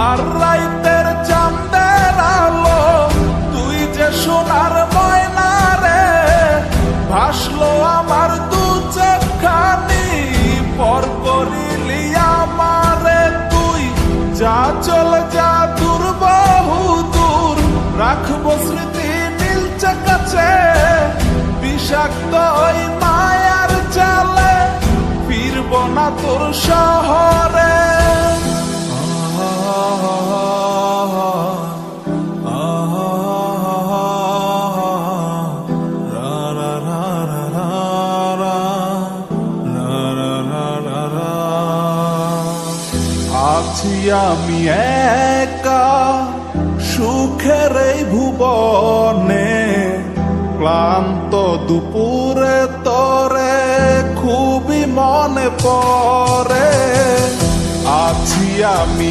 আর রাইতের চাঁদের আলো তুই যে সোনার ময়না রে, ভাসলো আমার দু চোখখানি, পর করিলি আমারে তুই। যা চলে যা দূর বহু দূর, রাখবো স্মৃতি নীলচে কাছে, বিষাক্ত ওই মায়ার জালে ফিরব না তোর শহরে। আছি আমি একা সুখের এই ভুবনে, ক্লান্ত দুপুরে তরে খুবই মনে পড়ে। আছি আমি